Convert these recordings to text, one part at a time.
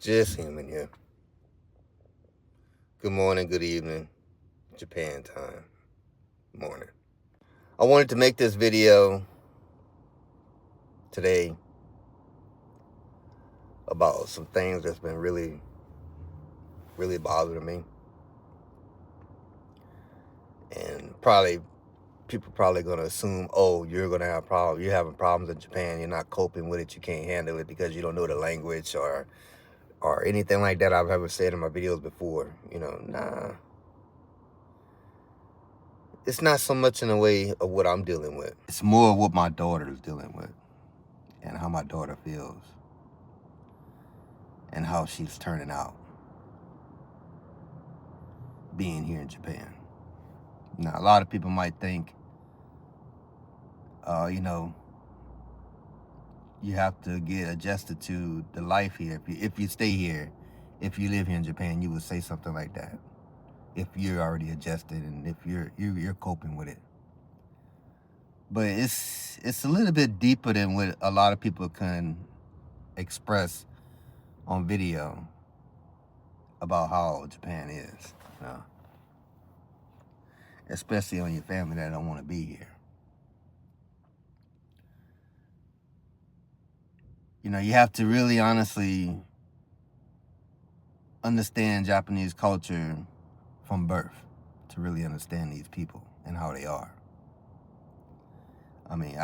Just human here. Good morning, good evening, Japan time. Morning. I wanted to make this video today about some things that's been really bothering me. And people probably gonna assume, oh, you're gonna have problems. You're having problems in Japan. You're not coping with it. You can't handle it because you don't know the language or anything like that I've ever said in my videos before. Nah. It's not so much in the way of what I'm dealing with. It's more of what my daughter is dealing with and how my daughter feels and how she's turning out being here in Japan. Now, a lot of people might think, you have to get adjusted to the life here. If you stay here, if you live here in Japan, you would say something like that. If you're already adjusted and if you're coping with it. But it's a little bit deeper than what a lot of people can express on video about how Japan is, especially on your family that don't want to be here. You have to really honestly understand Japanese culture from birth to really understand these people and how they are. I mean,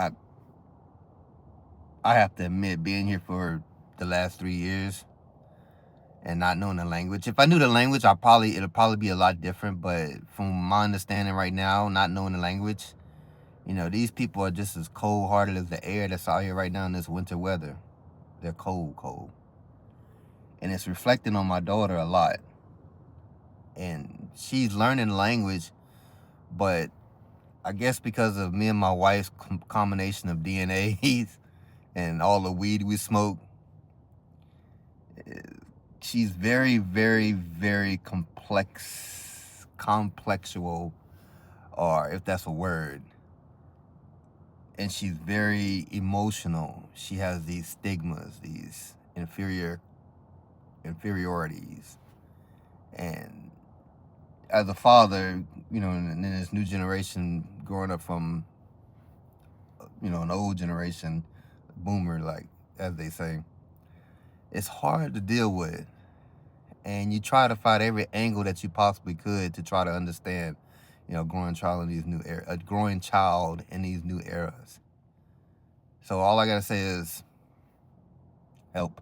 I have to admit, being here for the last 3 years and not knowing the language. If I knew the language, it'll probably be a lot different. But from my understanding right now, not knowing the language, these people are just as cold-hearted as the air that's out here right now in this winter weather. They're cold. And it's reflecting on my daughter a lot. And she's learning language, but I guess because of me and my wife's combination of DNAs and all the weed we smoke, she's very, very, very complexual, or if that's a word. And she's very emotional. She has these stigmas, these inferiorities. And as a father, in this new generation, growing up from, an old generation, boomer, like, as they say, it's hard to deal with. And you try to find every angle that you possibly could to try to understand, growing child in these new eras. So all I gotta say is help.